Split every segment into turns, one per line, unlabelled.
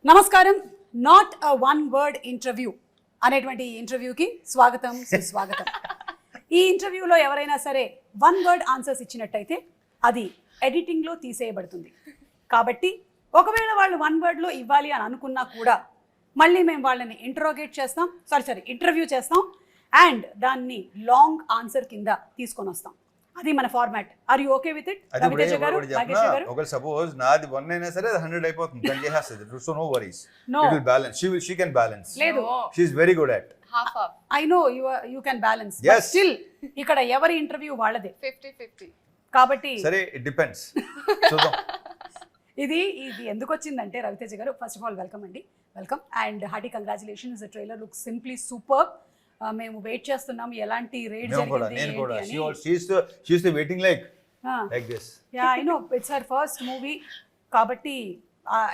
నమస్కారం. Not a one word interview అనేటువంటి ఇంటర్వ్యూకి స్వాగతం, సుస్వాగతం. ఈ ఇంటర్వ్యూలో ఎవరైనా సరే వన్ వర్డ్ ఆన్సర్స్ ఇచ్చినట్టయితే అది ఎడిటింగ్లో తీసేయబడుతుంది. కాబట్టి ఒకవేళ వాళ్ళు వన్ వర్డ్లో ఇవ్వాలి అని అనుకున్నా కూడా మళ్ళీ మేము వాళ్ళని ఇంటర్వ్యూ చేస్తాం అండ్ దాన్ని లాంగ్ ఆన్సర్ కింద తీసుకొని వస్తాం. అది మన format. Are you okay with it? Raviteja గారు, నాగేష్ గారు.
ఒకవేళ సపోజ్ నాది 1 అయినా సరే 100 అయిపోతుంది. దాన్ని చేసేస్తుంది. So no worries. It will balance. She can balance.
లేదు.
She is very good at.
Half.
I know you can balance.
Yes.
But still ఇక్కడ ఎవరి ఇంటర్వ్యూ వాళ్ళదే.
50-50.
కాబట్టి
సరే, it depends. చూద్దాం.
ఇది ఎందుకు వచ్చిందంటే రవితేజ గారు, ఫస్ట్ ఆఫ్ ఆల్ వెల్కమ్ అండి. Welcome and hearty congratulations. The trailer looks simply super. మేము వెయిట్ చేస్తున్నాం ఎలాంటి రేట్ జరిగింది
నేను కూడా
అని.
she used to waiting like this.
Yeah, I know it's her first movie కాబట్టి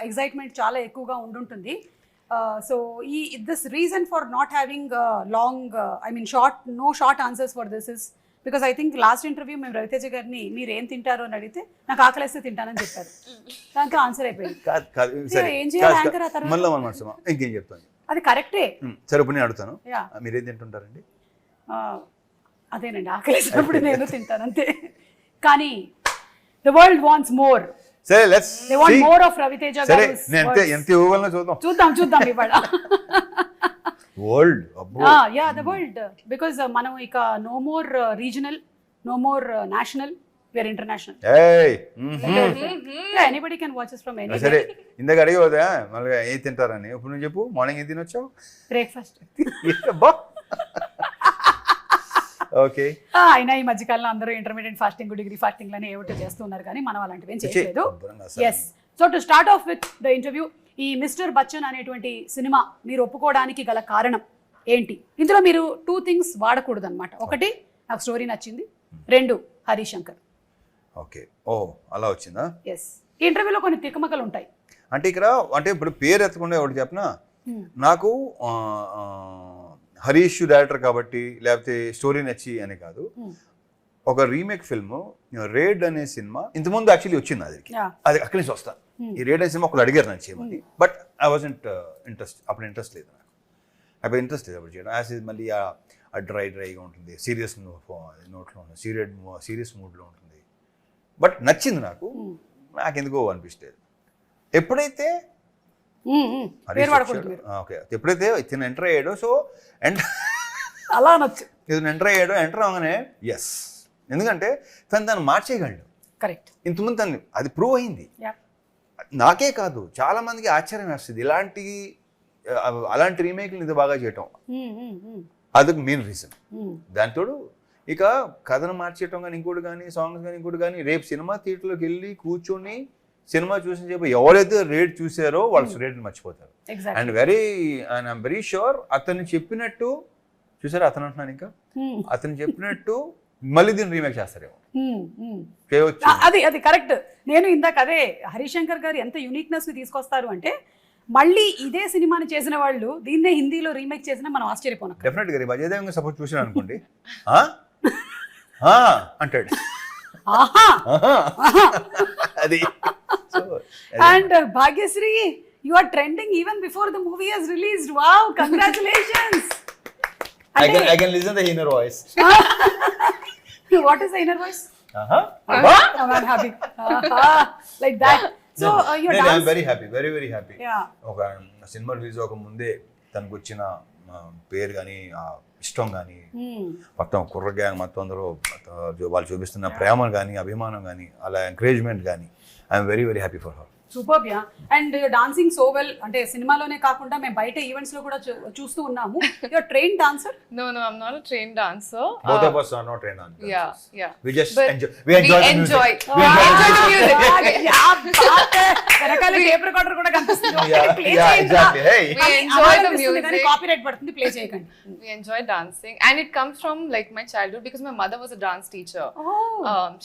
ఎక్సైట్మెంట్ చాలా ఎక్కువగా ఉండుంటుంది. So this reason for not having long short answers for this is because I think last interview మేము రవితేజ గారిని మీరు ఏం తింటారు అని అడిగితే నాకు ఆకలిస్తే తింటానని చెప్పారు. దాంతో ఆన్సర్ అయిపోయింది. ఏం చేయాలి యాంకర్ ఆ తర్వాత?
మళ్ళీ ఇంకేం చెప్తాను.
అది కరెక్టే.
సరే, ఇప్పుడు నేను అడుగుతాను, మీరేం తింటుంటారండి?
అదేనండి, ఆకలిసినప్పుడు నేను తింటాను అంతే. కానీ ద వరల్డ్ వాంట్స్ మోర్.
సరే, let's
they want more of Ravi Teja
సరే,
గారు.
నేను ఎంత ఇవ్వగలనో
చూద్దాం ఇవాళ.
World
yeah, the world. Because మనం ఇక no more regional, no more national, we are international. Anybody can watch us from anywhere.
సరే, ఇందాక అడిగి పోదా మళ్ళీ ఏం తింటారని. ఇప్పుడు నువ్వు చెప్పు, మార్నింగ్ ఏం తినొచ్చావు?
బ్రేక్ఫాస్ట్.
ఓకే.
అయినా ఈ మధ్యకాలంలో అందరూ ఇంటర్మీడియట్ ఫాస్టింగ్, డిగ్రీ ఫాస్టింగ్ లని ఏమిటో చేస్తున్నారు కానీ మనం అలాంటివి ఏం చేయలేదు. Yes. So to start off with the interview, ఈ మిస్టర్ బచ్చన్ అనేటువంటి సినిమా మీరు ఒప్పుకోవడానికి గల కారణం ఏంటి? ఇందులో మీరు 2 థింగ్స్ వాడకూడదు అనమాట. ఒకటి, నాకు స్టోరీ నచ్చింది. 2, హరిశంకర్.
ఓకే. ఓ, అలా వచ్చిందా?
ఎస్. ఈ ఇంటర్వ్యూలో కొన్ని తికమకలు ఉంటాయి.
అంటే ఇక్కడ ఇప్పుడు పేరు ఎత్తకుండా ఒకటి చెప్పనా, నాకు హరీష్ డైరెక్టర్ కాబట్టి లేకపోతే స్టోరీ నచ్చి అని కాదు. ఒక రీమేక్ ఫిల్మ్ రేడ్ అనే సినిమా ఇంతకుముందు యాక్చువల్లీ వచ్చింది. అది అక్కడి నుంచి వస్తా. ఈ రేడ్ అనే సినిమా ఒకరు అడిగారు నాకు చేయమని. బట్ ఐ వాజంట్ అప్పుడు ఇంట్రెస్ట్ లేదు నాకు. అప్పుడు చేయడం యాజ్ మళ్ళీ ఆ డ్రైగా ఉంటుంది, సీరియస్ నోట్లో ఉంటుంది, సీరియస్ మూడ్లో ఉంటుంది. బట్ నచ్చింది నాకు ఎందుకో అనిపిస్తుంది. ఎప్పుడైతే ఇతను ఎంటర్ అయ్యాడో, సో
అలా నచ్చు
ఇతను ఎంటర్ అవగానే ఎస్, ఎందుకంటే తను మార్చేయగలడు.
కరెక్ట్.
ఇంతకుముందు తను అది ప్రూవ్ అయింది. నాకే కాదు, చాలా మందికి ఆశ్చర్యం వేస్తుంది అలాంటి రీమేక్లు ఇంత బాగా చేయటం. అదొక మెయిన్ రీజన్. దాంతోడు ఇక కథను మార్చేయటం కానీ ఇంకోటి కానీ సాంగ్స్ కానీ ఇంకోటి కానీ, రేపు సినిమా థియేటర్లోకి వెళ్ళి కూర్చొని సినిమా చూసిన చెప్పి ఎవరైతే రేట్ చూసారో వాళ్ళు రేట్ని మర్చిపోతారు. అండ్ ఐఎమ్ వెరీ షూర్ అతను చెప్పినట్టు చూసారా, అతను అంటున్నాను ఇంకా అతను చెప్పినట్టు మళ్ళీ దీన్ని రీమేక్ చేస్తారేమో.
అది కరెక్ట్. నేను ఇందాక అదే హరిశంకర్ గారు ఎంత యూనిక్నెస్ ని తీసుకొస్తారు అంటే, మళ్ళీ ఇదే సినిమాని చేసిన వాళ్ళు దీన్నే హిందీలో రీమేక్ చేసినా మనం ఆశ్చర్యపోను.
డెఫినెట్ గా అజయ్ దేవగన్ సపోజ్ చూసాను అనుకోండి, అంటాడు అది.
And Bhagyashree, you are trending even before the movie has released. Wow, congratulations.
I can listen the inner voice.
What is the inner voice? I'm happy. Like that. So you're dancing.
I'm very happy, very very happy.
Yeah.
ఒక cinema release అవ్వక ముందే తనకు వచ్చిన పేరు కానీ ఇష్టం కానీ మొత్తం కుర్ర గ్యాంగ్ మొత్తం అందరూ వాళ్ళు చూపిస్తున్న ప్రేమ కానీ అభిమానం కానీ అలా ఎంకరేజ్మెంట్ కానీ I'm very very happy for her.
Super. Yeah. And dancing so well. అంటే సినిమాలోనే కాకుండా మేము బయట ఈవెంట్స్ లో కూడా చూస్తూ ఉన్నాము. You are trained dancer?
No, I'm not a trained dancer.
Both of us are not trained dancers.
Yeah.
We just
but
enjoy. We enjoy the music.
We enjoy the music.
Yeah, వెనకాల tape recorder కూడా కనిపిస్తుంది.
Yeah, exactly. Hey.
We enjoy the music.
Copyright పడుతుంది, play చేయకండి.
We enjoy dancing and it comes from like my childhood because my mother was a dance teacher.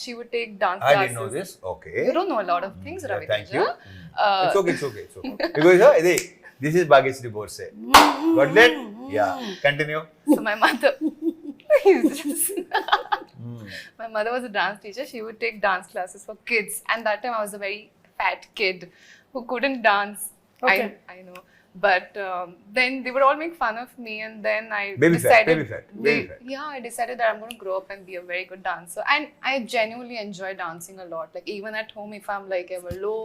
She would take dance classes.
I didn't know this. Okay.
You don't know a lot of things, Ravi.
Thank you. It's okay. Because this is Bhagyashree Borse. Got it? Yeah. Continue.
So my mother my mother was a dance teacher. She would take dance classes for kids, and that time I was a very fat kid who couldn't dance.
Okay.
I I know. But then they would all make fun of me, and then I
Baby fat,
decided,
baby fat, baby fat.
yeah, I decided that I'm going to grow up and be a very good dancer. And I genuinely enjoy dancing a lot. Like even at home, if I'm like ever low,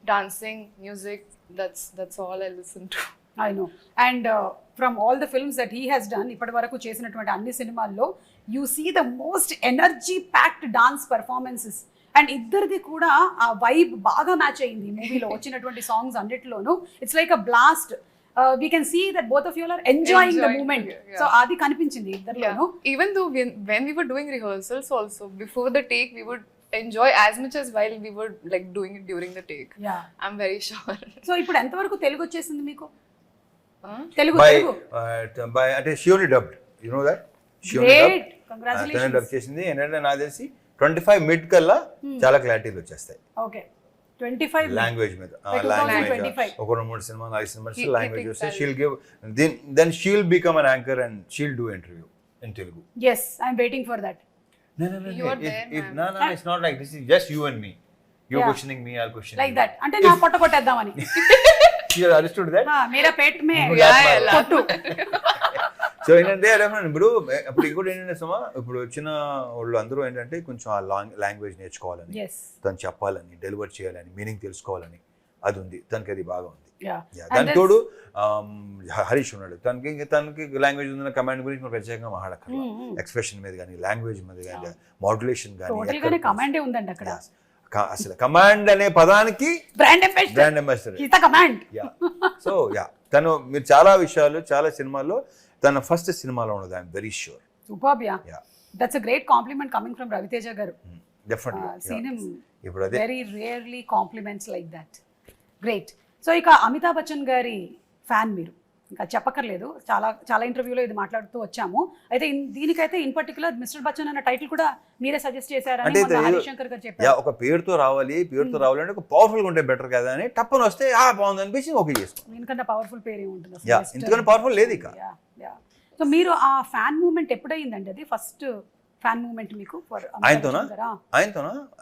dancing, music, that's all I listen to.
I know and from all the films that he has done ఇప్పటి వరకు చేసినటువంటి అన్ని సినిమాల్లో you see the most energy packed dance performances and ఇద్దరిది కూడా ఆ vibe బాగా match అయింది మూవీలో వచ్చినటువంటి సాంగ్స్ అన్నిటిలోనూ it's like a blast we can see that both of you are enjoying the moment so అది కనిపించింది ఇద్దరిలోనూ
Even though when we were doing rehearsals also, before the take, we would enjoy as much as while we were like doing it during the take.
Yeah
I'm very sure.
So ఇప్పుడు ఎంతవరకు తెలుగు వచ్చేసింది మీకు Telugu
By
Telugu
by అంటే she only dubbed, you know that she only
great
dubbed. తనే
congratulations
dub చేసింది. ఏంటంటే నాకు తెలిసి 25 మిడ్ కల్లా చాలా క్లారిటీలు వచ్చేస్తాయి
ఓకే 25
లాంగ్వేజ్ మీద.
By 2025.
ఒక 3 cinema 4 cinemas
He
language
thinks
వస్తే
that-
she'll give then she'll become an anchor and she'll do interview in Telugu.
Yes I'm waiting for that
No,
You are there, ma'am.
no, it's not like this. Is just you and me. You're
Yeah.
questioning me, I'll question
like
you.
That అంటే నా పొట్ట కొట్టేద్దామని
You understood that?
Mera Peth May
Yeah,
కొట్టు
so ఏంటంటే ఇప్పుడు ఇంకోటి ఏంటంటే సుమా ఇప్పుడు వచ్చిన వాళ్ళు అందరూ ఏంటంటే కొంచెం ఆ లాంగ్వేజ్ నేర్చుకోవాలని,
ఎస్
తను చెప్పాలని, డెలివర్ చేయాలని, మీనింగ్ తెలుసుకోవాలని అది ఉంది. తనకి అది బాగా ఉంది.
యా
దానికి తోడు హరీష్ ఉన్నాడు. తనకి లాంగ్వేజ్ ఉందన్న కమాండ్ గురించి మనం ప్రత్యేకంగా మాట్లాడక్కర్లా. ఎక్స్ప్రెషన్ మీద కానీ, లాంగ్వేజ్ మీద కానీ, మాడ్యులేషన్
టోటల్ గానే
కానీ,
కమాండే ఉందండి అక్కడ
అసలు కమాండ్ అనే పదానికి
బ్రాండ్ అంబాసిడర్
బ్రాండ్ అంబాసిడర్.
ఈత కమాండ్
సో తను మీరు చాలా విషయాలు చాలా సినిమాల్లో తన ఫస్ట్ సినిమాలో ఉన్నది. I'm very sure.
Superb yeah
Yeah.
That's a great compliment coming from Ravi Teja garu
definitely
seen him
ఇప్పుడు అదే
very rarely compliments like that great so ఇక అమితాబ్ బచ్చన్ గారి ఫ్యాన్ మీరు ఇంకా చెప్పక్కర్లేదు చాలా చాలా ఇంటర్వ్యూలో ఇది మాట్లాడుతూ వచ్చాము అయితే దీనికైతే ఇన్ పర్టికులర్ మిస్టర్ బచ్చన్ అన్న టైటిల్ కూడా మీరే సజెస్ట్ చేశారని
అంటే
మొన్న హరిశంకర్ గారు చెప్పారు
ఒక పేరుతో రావాలి రావాలంటే ఒక పవర్ఫుల్ గా ఉంటే బెటర్ కదా అని టప్పని వస్తే బాగుంది అనిపించి ఓకే చేసుకో.
దీనికన్నా పవర్ఫుల్ పేరు ఏముంటుంది
యా ఎందుకంటే పవర్ఫుల్ లేదు ఇక.
సో మీరు ఆ ఫ్యాన్ మూమెంట్ ఎప్పుడైందండి అది ఫస్ట్ ఫ్యాన్ మూమెంట్ మీకు ఫర్
ఆయనతోనా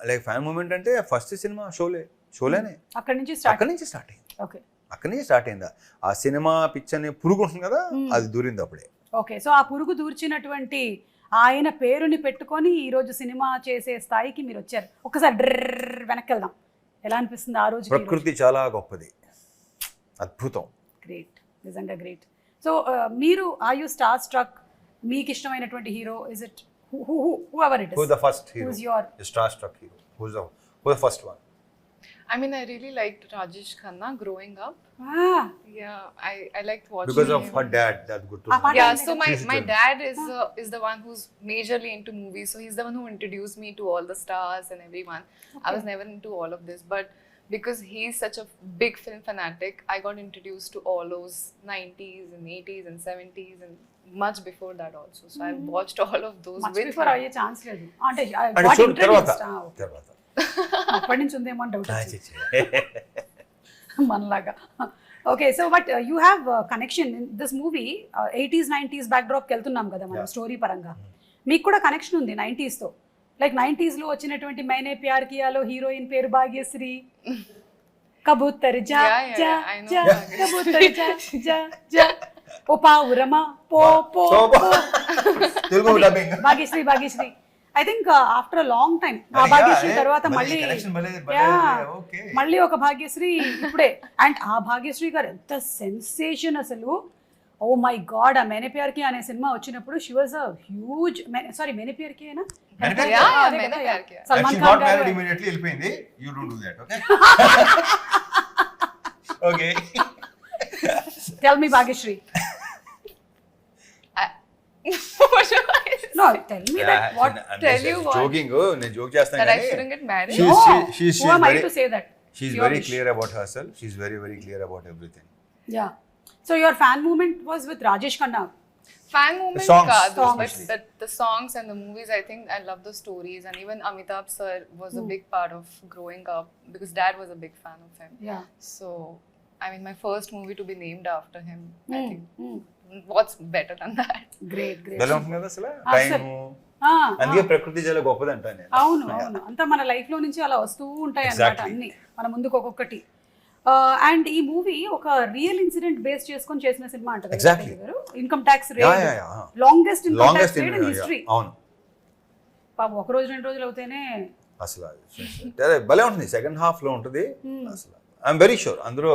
లైక్ ఫ్యాన్ మూమెంట్ అంటే ఫస్ట్ సినిమా షోలేనే
అక్కడి నుంచి స్టార్ట్
అక్కడి నుంచి స్టార్ట్ అయింది.
ఓకే
అక్కడి నుంచి స్టార్ట్ అయిందా ఆ సినిమా పిక్చర్ అని పురుగు ఉంటుంది కదా అది దూరింది అప్పుడే.
ఓకే సో ఆ పురుగు దూర్చినటువంటి ఆయన పేరుని పెట్టుకొని ఈ రోజు సినిమా చేసే స్థాయికి మీరు వచ్చారు. ఒకసారి డ్రర్ వెనక్కి వెళ్దాం. ఎలా అనిపిస్తుంది ఆ రోజు?
ప్రకృతి చాలా గొప్పది, అద్భుతం.
గ్రేట్, నిజంగా గ్రేట్. సో మీరు ఆర్ యూ స్టార్ స్ట్రక్? మీకు ఇష్టమైనటువంటి hero is it whoever it is?
Who's the first hero?
Who's your
star-struck hero? Who's the first one?
I mean, I really liked Rajesh Khanna growing up. Yeah, I liked watching
Because of
him.
her dad, that's good to
Ah,
know.
Yeah,
Like
so
a
my dad is the one who's majorly into movies. So he's the one who introduced me to all the stars and everyone. I was never into all of this, but because he's such a big film fanatic, I got introduced to all those 90s and 80s and 70s and much before that also. So I've watched all of those
much
with
before
him.
అయ్యే chance లేదు అంటే
అంటే
got
చూడు తర్వాత
introduced. అప్పటి నుంచి ఉందేమో అని డౌట్ మనలాగా. Okay so but you have connection in this movie 80s 90s బ్యాక్డ్రాప్కి వెళ్తున్నాం కదా మనం స్టోరీ పరంగా. మీకు కూడా కనెక్షన్ ఉంది 90sతో. లైక్ 90sలో వచ్చినటువంటి మైనే ప్యార్ కియాలో హీరోయిన్ పేరు భాగ్యశ్రీ. కబూతర్ జా
Yeah,
జా
I know
జా
Bhagyashree.
కబూతర్ జా జా జా ఓ పావురమా పో పో
Telugu dubbing
Bhagyashree I think after a long time ఆ భాగ్యశ్రీ తర్వాత మళ్ళీ మళ్ళీ ఒక భాగ్యశ్రీ ఇప్పుడే. అండ్ ఆ భాగ్యశ్రీ గారు ఎంత సెన్సేషన్ అసలు. ఓ మై గాడ్ ఆ మేనే ప్యార్ కి అనే సినిమా వచ్చినప్పుడు she was a huge sorry Maine Pyar Ki అయినా
Maine Pyar Kiya.
Salman Khan గారు
immediately వెళ్ళిపోయింది. You don't do that, okay? Okay.
Tell me Bhagyashree. No, tell me that what
Tell you what?
Joking, నేను జోక్ చేస్తాను
That I
కానీ
shouldn't get married.
she's
who am I
very-
to say that?
she's
Your
very
wish.
clear about herself. She's very clear about everything.
Yeah. So your fan movement was with Rajesh Khanna.
Fan movement
songs,
kaadu,
songs.
but the songs and the movies, I think I love the stories, and even Amitabh sir was a big part of growing up because dad was a big fan of him.
Yeah.
So I mean, my first movie to be named after him, I think what's better than that?
Great.
ఎలా ఉంటుంది కదా అసలు
Ah, sir.
Time. అందుకే ప్రకృతి చాలా గొప్పది అంటాను నేను.
అవును అంతా మన లైఫ్ లో నుంచి అలా వస్తూ ఉంటాయి అన్నమాట
Exactly.
అన్ని మన ముందుకు ఒక్కొక్కటి. అండ్ ఈ మూవీ ఒక రియల్ ఇన్సిడెంట్ బేస్ చేసుకొని చేసిన సినిమా అంటారు
Exactly.
Income tax
Yeah, yeah, yeah.
Longest income
longest
tax rate in history.
అవును
పాపం ఒక రోజు 2 రోజులు అవుతేనే
అసలు అదే భలే ఉంటుంది, సెకండ్ హాఫ్ లో ఉంటుంది అసలు. ఐఎమ్ వెరీ షూర్ అందరూ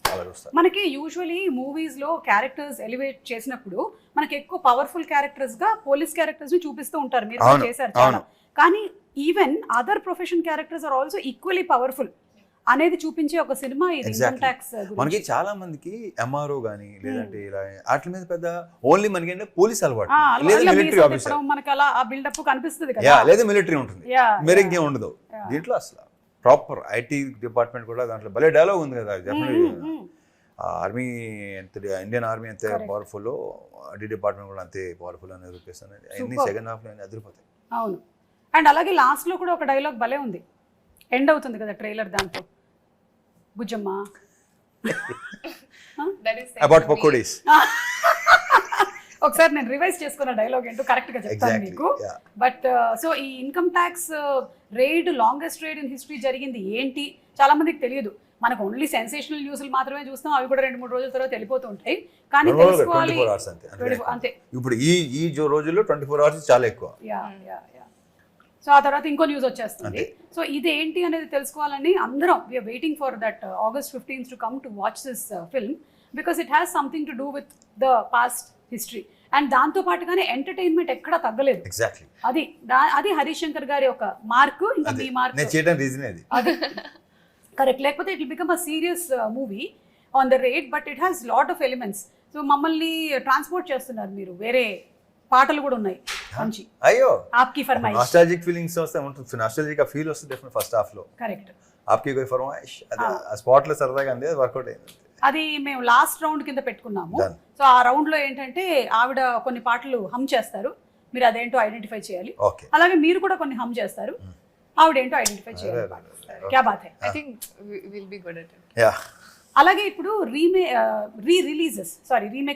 అలా చూస్తారు.
మనకి యూజువలీ మూవీస్ లో క్యారెక్టర్స్ ఎలివేట్ చేసినప్పుడు మనకి ఎక్కువ పవర్ఫుల్ క్యారెక్టర్స్ గా పోలీస్ క్యారెక్టర్స్ ని చూపిస్తూ ఉంటారు, మీరు కూడా
అవును,
చేశారు చాలా.
అవును.
కానీ even other profession characters are also equally powerful అనేది చూపించే ఒక సినిమా ఇది ఇన్కమ్
Exactly.
ట్యాక్స్.
మనకి చాలా మందికి ఎంఆర్ఓ గానీ లేదంటే ఇలా వాటి మీద పెద్ద ఓన్లీ మనకి ఏంటంటే పోలీస్ అలవాటు లేదా మిలిటరీ ఆఫీసర్,
మనకి అలా ఆ బిల్డప్ కనిపిస్తుంది
యా
కదా.
లేదా మిలిటరీ ఉంటుంది,
Yeah,
మీరు
yeah.
ఇంకేం ఉండదు దీంట్లో. అసలు ప్రాపర్ ఐటీ డిపార్ట్మెంట్ కూడా దాంట్లో భలే డైలాగ్ ఉంది కదా, డెఫినెట్లీ ఆర్మీ ఎంత ఇండియన్ ఆర్మీ ఎంత పవర్ఫుల్, ఐటీ డిపార్ట్మెంట్ కూడా అంతే పవర్ఫుల్ అని నిరూపిస్తాను. అన్ని సెకండ్ హాఫ్ లో అదిరిపోతాయి.
అవును. అండ్ అలాగే లాస్ట్ లో కూడా ఒక డైలాగ్ భలే ఉంది, ఎండ్ అవుతుంది కదా ట్రైలర్ దాంతో, Bujjamma
That is
about pakodis.
ఒకసారి నేను రివైజ్ చేసుకున్న డైలాగ్ ఏంటో కరెక్ట్ గా చెప్తాను
Exactly,
మీకు.
yeah.
బట్ సో ఈ income tax raid longest raid in history జరిగింది ఏంటి చాలా మందికి తెలియదు. మనకు ఓన్లీ సెన్సేషనల్ న్యూస్లు మాత్రమే చూస్తాం, అవి కూడా 2-3 రోజుల తర్వాత వెళ్ళిపోతూ ఉంటాయి. కానీ తెలుసుకోవాలి
24 hours అంతే.
అంతే.
ఇప్పుడు ఈ రోజుల్లో 24 hours చాలా ఎక్కువ.
Yeah yeah yeah. సో ఆ తర్వాత ఇంకో న్యూస్ వచ్చేస్తుంది. సో ఇది ఏంటి అనేది తెలుసుకోవాలని అందరం we're waiting for that August 15th to come to watch this film because it has something to do with the past history. And దాంతో పాటుగానే ఎంటర్టైన్మెంట్ ఎక్కడా తగ్గలేదు.
ఎగ్జాక్ట్లీ
అది హరీష్ శంకర్ గారి ఒక మార్కు, ఇంకా మీ మార్క్
నేను చేయడం రీజన్ అది.
అది కరెక్ట్. లేకపోతే it will become a serious movie on the rate, but it has lot of elements. So మమ్మల్ని ట్రాన్స్పోర్ట్ చేస్తున్నారు మీరు, వేరే పాటలు కూడా ఉన్నాయి మంచి.
అయ్యో
ఆప్కి ఫర్మాయిష్,
నాస్టాల్జిక్ ఫీలింగ్స్ వస్తే ఉంటుంది, నాస్టాల్జిక్ ఫీల్ వస్తుంది డెఫినెట్ ఫస్ట్ హాఫ్ లో.
కరెక్ట్.
ఆప్కి కోయి ఫర్మాయిష్ అది ఆ స్పాట్ లో సరదాగా అంది, అది వర్కౌట్ అయింది.
అది మేము లాస్ట్ రౌండ్ కింద పెట్టుకున్నాము.
Done.
సో ఆ రౌండ్ లో ఏంటంటే ఆవిడ కొన్ని పాటలు హమ్ చేస్తారు, మీరు అదేంటో ఐడెంటిఫై చేయాలి.
ఓకే,
అలాగే మీరు కూడా కొన్ని హమ్ చేస్తారు, ఆవిడేంటో ఐడెంటిఫై చేయాలి. క్యా బాత్ హై.
I think we'll be good at it.
Yeah.
అలాగే ఇప్పుడు రీమేక్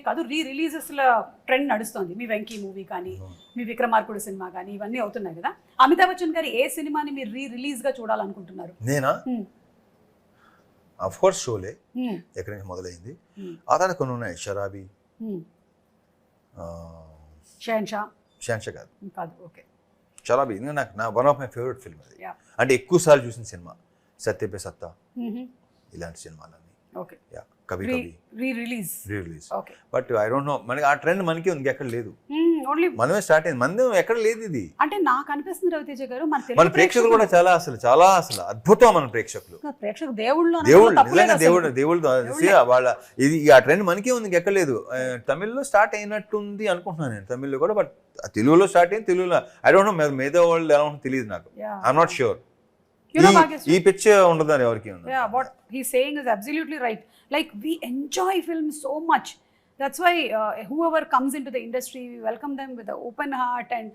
కాదు, రీ రిలీజెస్ల ట్రెండ్ నడుస్తుంది. మీ వెంకీ మూవీ కానీ, మీ విక్రమార్కుడు సినిమా కానీ, ఇవన్నీ అవుతున్నాయి కదా. అమితాబ్ బచ్చన్ గారి ఏ సినిమాని మీరు రిలీజ్ గా చూడాలనుకుంటున్నారు?
నేనా ఆఫ్ కోర్స్ షోలే ఎక్కడి నుంచి మొదలైంది. ఆ తర్వాత కొన్ని ఉన్నాయి, షరాబీ, షాన్షా కాదు,
ఓకే,
షరాబీ నాకు one of my favourite film అది.
Yeah.
అంటే ఎక్కువ సార్లు చూసిన సినిమా సత్యపే సత్తా, ఇలాంటి సినిమాలన్నీ.
Okay,
yeah, Kabhi Kabhi
re release.
Okay, but I don't know, మనకి ఆ ట్రెండ్ మనకి ఉంది, ఎక్కడ లేదు.
ఓన్లీ
మనమే స్టార్ట్ అయింది, మంది ఎక్కడ లేదు ఇది.
అంటే నాకు అనిపిస్తుంది రవితేజ గారు,
మన ప్రేక్షకులు కూడా చాలా అసలు అద్భుతం. మన ప్రేక్షకులు
దేవుళ్ళు
నిజంగా దేవుళ్ళతో వాళ్ళ ఇది ఆ ట్రెండ్ మనకే ఉంది, ఎక్కడ లేదు. తమిళ్లో స్టార్ట్ అయినట్టుంది అనుకుంటున్నాను నేను, తమిళ్లో కూడా. బట్ తెలుగులో స్టార్ట్ అయింది, తెలుగులో ఐ డోంట్ నో మిగతా వరల్డ్ ఎలా ఉంటుందో తెలియదు నాకు. I'm not sure. ఈ పిచ్ ఉండదని ఎవరికి ఉంది.
Yeah, what he's saying is absolutely right. Like we enjoy film so much. That's why whoever comes into the industry, we welcome them with an open heart and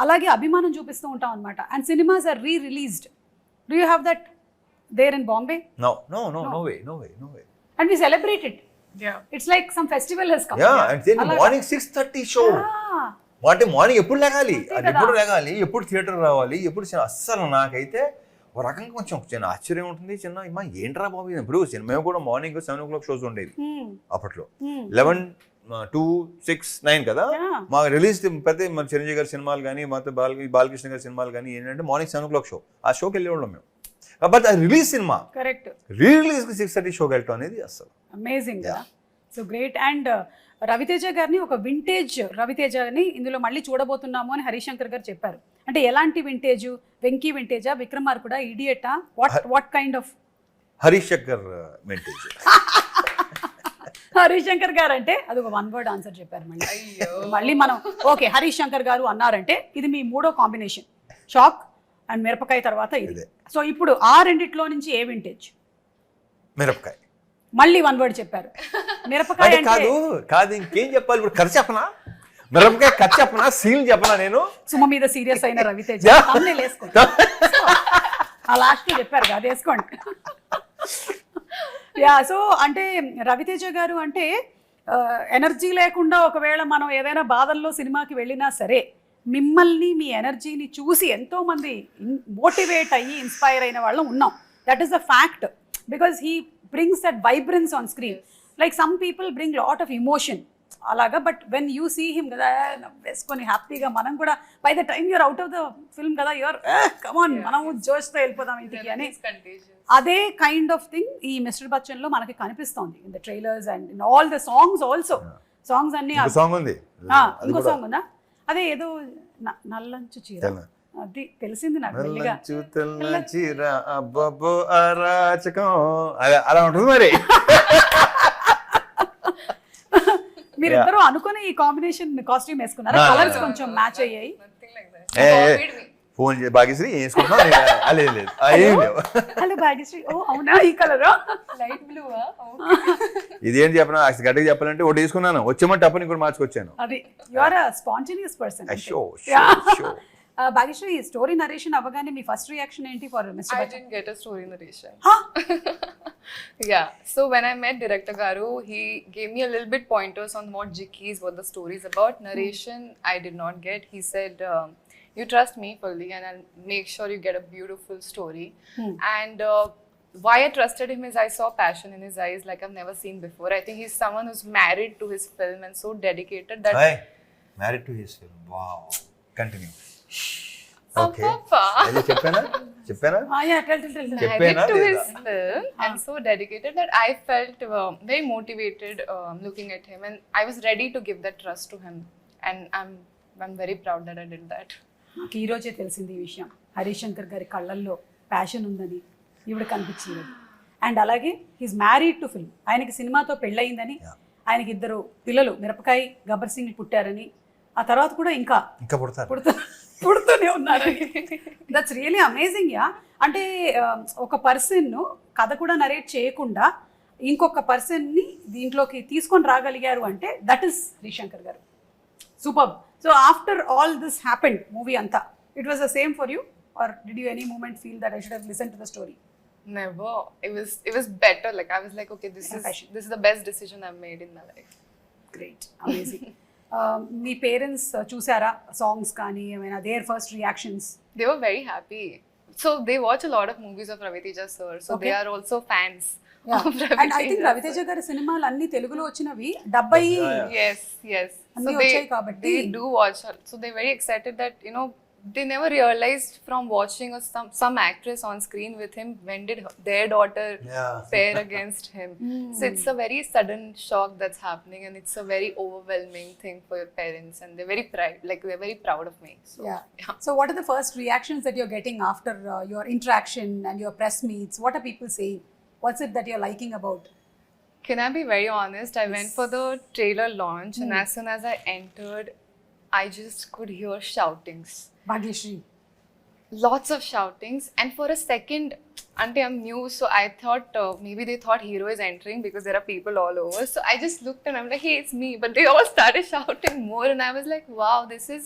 alage abhimanam చూపిస్తూ ఉంటాం అన్నమాట. And cinemas are re-released. Do you have that there in Bombay?
No way.
And we celebrate it.
Yeah.
It's like some festival has come.
Yeah, and then morning 6:30 show. అంటే morning ఎప్పుడు లేగాలి, అది ఎప్పుడు లేగాలి, ఎప్పుడు theatre రావాలి, ఎప్పుడు అస్సలు నాకైతే ఒక రకంగా కొంచెం చిన్న ఆశ్చర్యం ఉంటుంది. చిన్న ఏంట్రా బాబు ఇప్పుడు మేము కూడా మార్నింగ్ 7 o'clock షోస్ ఉండేవి అప్పట్లో. 11, 2, 6, 9 కదా మాకు రిలీజ్. ప్రతి మన చిరంజీవి గారి సినిమాలు కానీ, మొత్తం బాలకృష్ణ గారి సినిమాలు కానీ ఏంటంటే మార్నింగ్ 7 o'clock షో, ఆ షోకి వెళ్ళేవాళ్ళం మేము. బట్ అది రిలీజ్ సినిమా,
కరెక్ట్,
రిలీజ్ 6:30 షోకి వెళ్ళటం అనేది అసలు
అమేజింగ్ కదా. So great. అండ్ రవితేజ గారిని ఒక వింటేజ్ రవితేజని ఇందులో మళ్ళీ చూడబోతున్నాము అని హరీష్ శంకర్ గారు చెప్పారు. అంటే ఎలాంటి వింటేజ్? వెంకీ వింటేజా, విక్రమార్కుడా, ఇడియటా, what kind of?
Harish Shankar vintage.
Harish Shankar గారు అంటే అది ఒక 1 word ఆన్సర్ చెప్పారు. మళ్ళీ మనం ఓకే హరీష్ శంకర్ గారు అన్నారంటే ఇది మీ 3వ కాంబినేషన్, షాక్ అండ్ మిరపకాయ తర్వాత ఇది. సో ఇప్పుడు ఆ రెండిట్లో నుంచి ఏ వింటేజ్?
మిరపకాయ.
మళ్ళీ 1 word చెప్పారు. మిరపకాయ
కాదు ఇంకేం చెప్పాలి ఇప్పుడు? ఖర్చు చెప్పనా? మిరపకాయ ఖర్చు చెప్పనా? సీల్ చెప్పనా? నేను
సుమ మీద సీరియస్ అయిన రవితేజ వేసుకోండి. ఆ లాస్ట్ చెప్పారు అది వేసుకోండి. యా, సో అంటే రవితేజ గారు అంటే ఎనర్జీ లేకుండా ఒకవేళ మనం ఏదైనా బాధల్లో సినిమాకి వెళ్ళినా సరే మిమ్మల్ని మీ ఎనర్జీని చూసి ఎంతో మంది మోటివేట్ అయ్యి ఇన్స్పైర్ అయిన వాళ్ళం ఉన్నాం. That is the fact, because he brings that vibrance on screen. Like some people bring lot of emotion అలాగా, but when you see him కదా వేసుకొని హ్యాపీగా, మనం కూడా by the time you're out of the film కదా you are come on మనము జోష్తో వెళ్ళిపోదాం ఇంటికి అని.
It's contagious.
అదే కైండ్ ఆఫ్ థింగ్ ఈ మిస్టర్ బచ్చన్లో మనకి కనిపిస్తోంది in the trailers and in all the songs also. Songs అన్ని
సాంగ్ ఉంది
ఇంకో సాంగ్ ఉందా, అదే ఏదో నల్లంచు చీర, అది తెలిసింది నాకు మెల్లిగా.
తెల్ల చీర అబ్బబ్బో అరాచకం అలా ఉంటుంది మరి.
మీరిద్దరూ అనుకుని ఈ కాంబినేషన్ కాస్ట్యూమ్ వేసుకున్నారు, కలర్స్ కొంచెం మ్యాచ్ అయ్యాయి.
Nothing like that. He copied me.
Phone చేసి భాగ్యశ్రీ వేసుకుంటున్నాం లేదు లేదు ఏం లేవు.
హలో భాగ్యశ్రీ, ఓ అవునా ఈ colour
Light blue, huh? Okay.
ఇదేంటి చెప్పిన గట్టిగా చెప్పాలంటే ఒకటి తీసుకున్నాను, వచ్చేమంటే టప్పని ఇంకోటి మార్చుకొచ్చాను.
అది you are a spontaneous person. Bhagyashree, story narration అవ్వగానే మీ ఫస్ట్ రియాక్షన్ ఏంటి for mister
I
Bachchan?
didn't get a story narration.
Huh?
Yeah. So when I met director Garu, he gave me a little bit pointers on what Jikki's, what the story is about. Narration, I did not get. He said, "You trust me fully, and I'll make sure you get a beautiful story." And why I trusted him is I saw passion in his eyes like I've never seen before. I think he's someone who's married to his film and so dedicated that.
Married to his film. Wow, continue.
Okay. Papa.
చెప్పానా
Married to his film and so dedicated that I felt very motivated looking at him, and I was ready to give that trust to him, and I'm very proud that I did that.
నాకు ఈ రోజే తెలిసింది ఈ విషయం. హరీష్ శంకర్ గారి కళ్ళల్లో passion ఉందని ఈవిడ కనిపించింది. అండ్ అలాగే హీస్ మ్యారీడ్ టు ఫిల్మ్, ఆయనకి సినిమాతో పెళ్ళయిందని, ఆయనకి 2 పిల్లలు మిరపకాయ గబ్బర్ సింగ్ పుట్టారని, ఆ తర్వాత కూడా ఇంకా పుడుతూనే ఉన్నారని. That's really amazing. యా, అంటే ఒక పర్సన్ కథ కూడా నరేట్ చేయకుండా ఇంకొక పర్సన్ని దీంట్లోకి తీసుకొని రాగలిగారు అంటే that is Harish Shankar garu. Super. So after all this happened movie అంతా, it was the same for you, or did you any moment feel that I should have listen to the story?
Never. It was better. Like I was like, okay, this is the best decision I've made in my life.
Great, amazing. మీ parents చూసారా songs కానీ ఏమైనా, their first reactions?
They were very happy. So they watch a lot of movies of Ravi Teja sir. So they are also fans of Ravi
and I think
Teja.
Ravi Teja గారి సినిమాలు అన్ని తెలుగులో వచ్చినవి 70
Yes.
అన్ని
So
వచ్చాయి కాబట్టి
they do watch. So they're very excited that they never realized from watching some actress on screen with him, when did their daughter pair against him. So it's a very sudden shock that's happening, and it's a very overwhelming thing for your parents, and they're very proud of me. So
yeah. So what are the first reactions that you're getting after your interaction and your press meets? What are people saying? What's it that you're liking about?
Can I be very honest? I went for the trailer launch, and as soon as I entered, I just could hear shoutings.
Bhagyashree.
Lots of shoutings, and for a second, until I'm new, so I thought maybe they thought hero is entering because there are people all over. So I just looked and I'm like, hey, it's me. But they all started shouting more, and I was like, wow, this is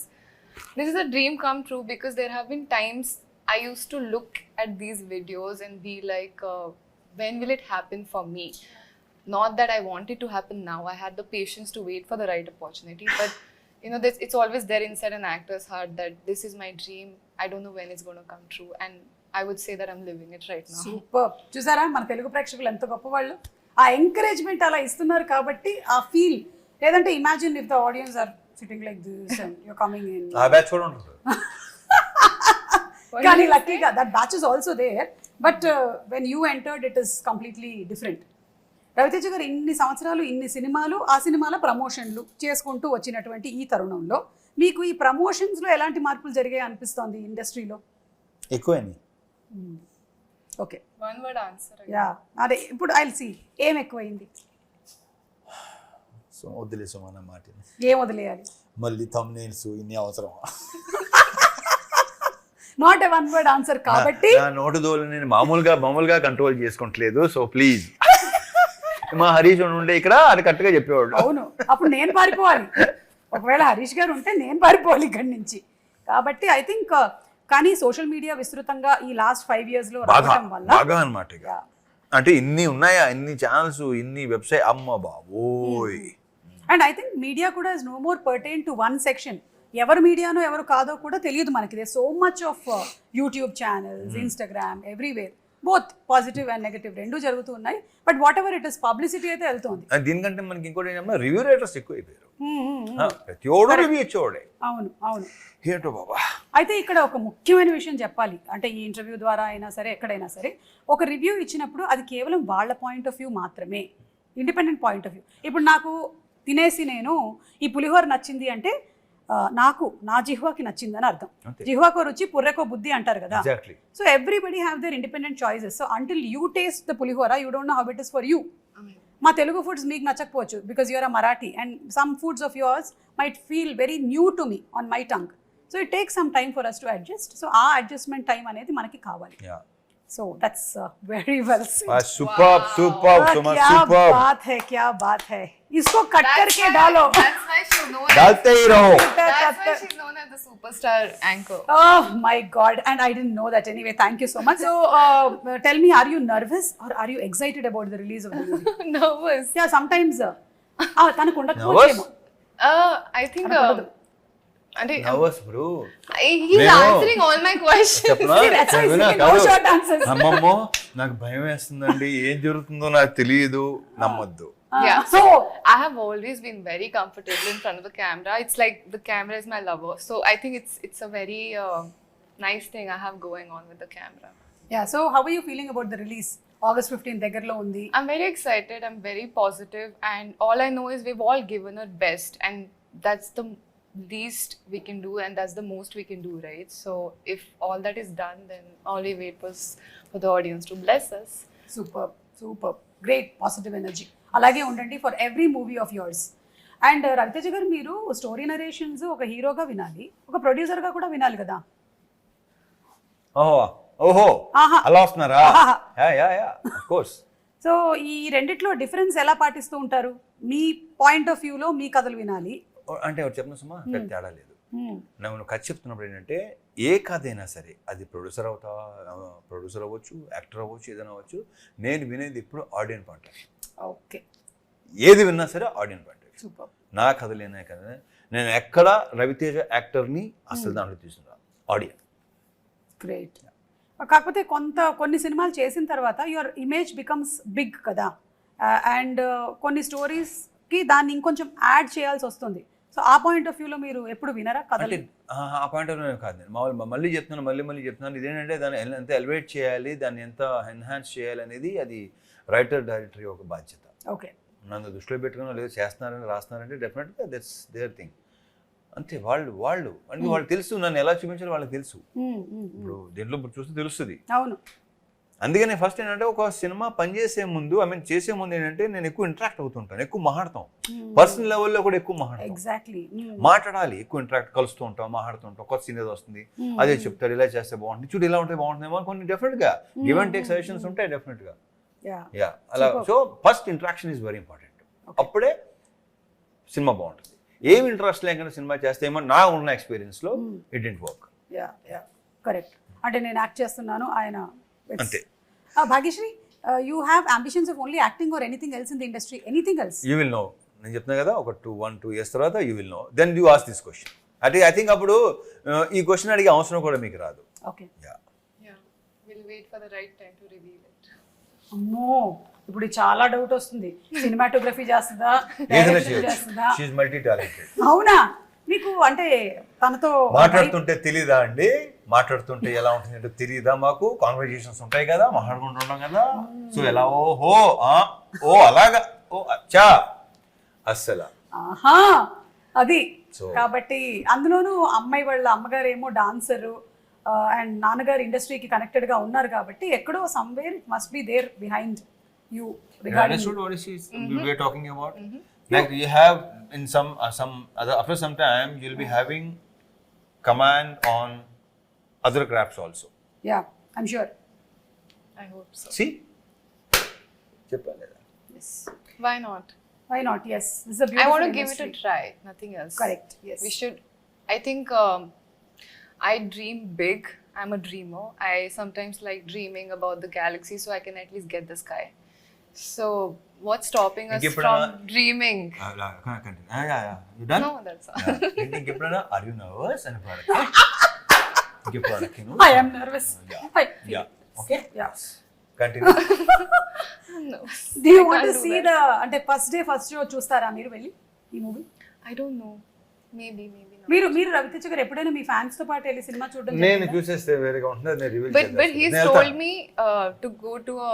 a dream come true, because there have been times I used to look at these videos and be like, when will it happen for me? Not that I want it to happen now. I had the patience to wait for the right opportunity, but it's always there inside an actor's heart that this is my dream. I don't know when it's going to come true, and I would say that I'm living it right now.
Super. చూసారా మన తెలుగు ప్రేక్షకులు ఎంత గొప్పవాళ్ళు, ఆ encouragement అలా ఇస్తున్నారు కాబట్టి ఆ ఫీల్. లేదంటే imagine if the audience are sitting like this and you coming in.
ఆ బ్యాచ్ కూడా ఉంటుంది.
కానీ లక్కీగా that batch is also there, but when you entered it is completely different. Ravi Teja garu ఇన్ని సంవత్సరాలు ఇన్ని సినిమాలు, ఆ సినిమాల ప్రమోషన్లు చేసుకుంటూ వచ్చినటువంటి ఈ తరుణంలో మీకు ఈ ప్రమోషన్స్లో ఎలాంటి మార్పులు జరిగాయి అనిపిస్తోంది ఇండస్ట్రీలో?
ఎక్కువైంది.
Okay,
One word answer.
Yeah, అదే ఇప్పుడు ఐల్ సీ ఏం ఎక్కువైంది.
సో వదిలేసాం అన్న మాట.
ఏం వదిలేయాలి?
మళ్ళీ thumbnails ఇన్ని అవసరం.
Not a one word answer కాబట్టి
నా నోటు దోలు నేను మామూలుగా కంట్రోల్ చేసుకుంటలేదు. సో ప్లీజ్, మా హరీష్ ఉండే ఇక్కడ అది కరెక్ట్గా చెప్పేవాడు.
అవును, అప్పుడు నేను పారిపోవాలి. ఒకవేళ హరీష్ గారు ఉంటే నేను పారిపోవాలి ఇక్కడి నుంచి. కాబట్టి ఐ థింక్ కానీ సోషల్ మీడియా విస్తృతంగా ఈ లాస్ట్ 5 years లో రావడం వల్ల
బాగా అనమాట. అంటే ఇన్ని ఉన్నాయా, ఇన్ని ఛానల్స్, ఇన్ని వెబ్సైట్, అమ్మ బాబోయ్.
అండ్ ఐ థింక్ మీడియా కూడా is no more pertain to one section. ఎవరు మీడియానో ఎవరు కాదో కూడా తెలియదు మనకి. They so much of YouTube channels, Instagram, everywhere. Both positive and negative రెండు జరుగుతూ ఉన్నాయి. But whatever it is publicity అయితే వెళ్తుంది.
దీనికంటే మనకి ఇంకోటి ఏంటంటే రివ్యూ రైటర్స్ ఎక్కువ అయిపోయారు. ప్రతి ఒడు రివ్యూ ఇచ్చేవాడే.
అవును అవును.
ఏంటో బాబా.
అయితే ఇక్కడ ఒక ముఖ్యమైన విషయం చెప్పాలి. అంటే ఈ ఇంటర్వ్యూ ద్వారా అయినా సరే ఎక్కడైనా సరే ఒక రివ్యూ ఇచ్చినప్పుడు అది కేవలం వాళ్ళ పాయింట్ ఆఫ్ వ్యూ మాత్రమే, ఇండిపెండెంట్ పాయింట్ ఆఫ్ వ్యూ. ఇప్పుడు నాకు తినేసి నేను ఈ పులిహోర నచ్చింది అంటే నాకు నా జిహ్వాకి నచ్చిందని అర్థం. జిహ్వాకో రుచి పుర్రెకో బుద్ధి అంటారు కదా. So everybody have their independent choices. So until you taste the pulihora you don't know how it is for you. మా తెలుగు ఫుడ్స్ మీకు నచ్చకపోవచ్చు because you are a Marathi and some foods of yours might feel very new to me on my tongue. So it takes some time for us to adjust. So ఆ adjustment time అనేది మనకి కావాలి. So that's very well said.
Superb, superb, Suma, superb.
क्या बात है. इसको cut करके डालो.
That's why she's known.
डालते ही रहो.
That's why she's known as the superstar anchor.
Oh my God! And I didn't know that anyway. Thank you so much. So tell me, are you nervous or are you excited about the release of the movie?
Nervous.
Yeah, sometimes. తనకు ఉండకపోవచ్చేమో.
I think.
Nervous, bro.
He's answering all my questions.
That's why he's giving no short answers.
అమ్మమ్మో నాకు భయం వేస్తుందండి, ఏం జరుగుతుందో నాకు తెలియదు, నమ్మొద్దు.
Yeah, so I have always been very comfortable in front of the camera. It's like the camera is my lover. So I think it's a very nice thing I have going on with the camera.
Yeah, so how are you feeling about the release? August 15th దగ్గరలో ఉంది.
I'm very excited. I'm very positive, and all I know is we've all given our best, and that's the least we can do, and that's the most we can do, right? So if all that is done, then all we wait was for the audience to bless us.
Superb, superb, great positive energy. అలాగే ఉండండి for every movie of yours. And Ravi Teja garu, మీరు story narrations ఒక హీరోగా వినాలి, ఒక ప్రొడ్యూసర్గా కూడా వినాలి కదా.
ఓహో అలా వస్తున్నారా? Of course.
సో ఈ రెండిట్లో డిఫరెన్స్ ఎలా పాటిస్తూ ఉంటారు? మీ పాయింట్ ఆఫ్ వ్యూలో మీ కథలు వినాలి
అంటే ఒకటి చెప్పిన సుమా, తేడా లేదు. నువ్వు కథ చెప్తున్నప్పుడు ఏంటంటే ఏ కథ అయినా సరే అది ప్రొడ్యూసర్ అవ్వచ్చు, యాక్టర్ అవ్వచ్చు, ఏదైనా అవ్వచ్చు, నేను వినేది ఇప్పుడు audience point of view.
Okay.
ఏది విన్నా సరే audience point of view.
Super.
నా కథలేనా కదా, నేను ఎక్కడ రవితేజ యాక్టర్ని అసలు దాంట్లో తీసుకున్నా ఆడియన్స్.
గ్రేట్. కాకపోతే కొన్ని సినిమాలు చేసిన తర్వాత యువర్ ఇమేజ్ బికమ్స్ బిగ్ కదా, అండ్ కొన్ని స్టోరీస్కి దాన్ని ఇంకొంచెం యాడ్ చేయాల్సి వస్తుంది. సో ఆ పాయింట్ ఆఫ్ వ్యూలో మీరు ఎప్పుడు వినరా కథలు?
ఆ పాయింట్ ఆఫ్ వ్యూ కాదు, నేను మళ్ళీ చెప్తున్నాను ఇదేంటంటే దాన్ని ఎంత ఎలివేట్ చేయాలి, దాన్ని ఎంత ఎన్హాన్స్ చేయాలి అనేది అది రైటర్ డైరెక్టర్ ఒక బాధ్యత.
ఓకే.
నన్ను దృష్టిలో పెట్టుకుని లేదు చేస్తున్నారని రాస్తున్నారంటే డెఫినెట్గా దట్స్ దేర్ థింగ్. అంతే. వాళ్ళు అంటే వాళ్ళు తెలుసు నన్ను ఎలా చూపించాలో వాళ్ళకి తెలుసు. ఇప్పుడు దీంట్లో చూస్తే తెలుస్తుంది.
అవును.
అందుకనే ఫస్ట్ ఏంటంటే ఒక సినిమా పనిచేసే ముందు చేసే ముందు ఏంటంటే నేను ఎక్కువ ఇంటరాక్ట్ అవుతుంటాను, ఎక్కువ మాట్లాడతాం, పర్సనల్ లెవెల్లో కూడా ఎక్కువ మాట్లాడతాం.
ఎగ్జాక్ట్లీ. మాట్లాడాలి,
ఎక్కువ ఇంటరాక్ట్ కలుస్తూ ఉంటాం, మాట్లాడుతూ ఉంటాం. కొత్త సీన్ ఏదో వస్తుంది, అదే చెప్తారు, ఇలా చేస్తే బాగుంటుంది, చూడు ఇలా ఉంటే బాగుంటుందేమో కొన్ని డెఫినెట్గా గివ్ అండ్ టేక్ సజెషన్స్ ఉంటాయి డెఫినెట్గా. అలా. So first interaction is very important. అప్పుడే సినిమా బాగుంటుంది. ఏమి ఇంట్రెస్ట్ లేకుండా సినిమా చేస్తే ఏమో నా ఉన్న ఎక్స్పీరియన్స్లో ఇట్ డెంట్ వర్క్.
కరెక్ట్. అంటే నేను యాక్ట్ చేస్తున్నాను, ఆయన
అంతే.
Bhagyashree, you have ambitions of only acting or anything else in the industry? Anything else? You
will know. నేను చెప్తున్నా కదా, ఒక 1-2 years తర్వాత you will know, then you ask this question. అంటే ఐ థింక్ అప్పుడు ఈ క్వశ్చన్ అడిగే అవసరం కూడా మీకు రాదు.
Okay.
We'll wait for the right time to reveal it.
అమ్మో, ఇప్పుడు చాలా డౌట్ వస్తుంది. సినిమాటోగ్రఫీ చేస్తుందా, చేస్తుందా?
She is multi talented.
అవునా? మీకు అంటే తనతో
మాట్లాడుతుంటే తెలీదా అండి? మాట్లాడుతుంటే ఎలా ఉంటుంది అంటే తెలీదా? మాకు కాన్వర్జేషన్స్ ఉంటాయి కదా, మాట్లాడుకుంటున్నాం కదా. సో ఎలా ఓ అలాగా ఓ అచ్చా అస్సలా
అది. కాబట్టి అందులోనూ అమ్మాయి వాళ్ళ అమ్మగారు ఏమో డాన్సరు అండ్ నాన్నగారు ఇండస్ట్రీకి కనెక్టెడ్ గా ఉన్నారు కాబట్టి ఎక్కడో somewhere it must be there behind you regarding
what we are talking about. Like you have in some other, after some time you'll be having command on other crafts also.
Yeah, I'm sure.
I hope so.
See, cheppaleda.
Yes.
Why not?
Why not? Yes, this is a beautiful
I want to
industry.
give it a try, nothing else.
Correct. Yes,
we should. I think I dream big. I'm a dreamer. I sometimes like dreaming about the galaxy so I can at least get the sky. So what's stopping us from dreaming?
Yeah. You done?
No, that's all.
Thinking eppudana, are you nervous? And product.
I am nervous.
Yeah. Okay.
Yeah.
Continue.
No.
Do you
I
want to
can't do
see
that.
the అంటే first day first show చూస్తారా మీరు వెళ్ళి ఈ movie?
I don't know. Maybe not.
మీరు రవితేజ గారు ఎప్పుడైనా మీ fans తో పాటు వెళ్ళి సినిమా చూడడం
నేను
జరిగిందా?
చూసేస్తే వేరేగా ఉంటుంది, నేను reveal
But he's told me to go to a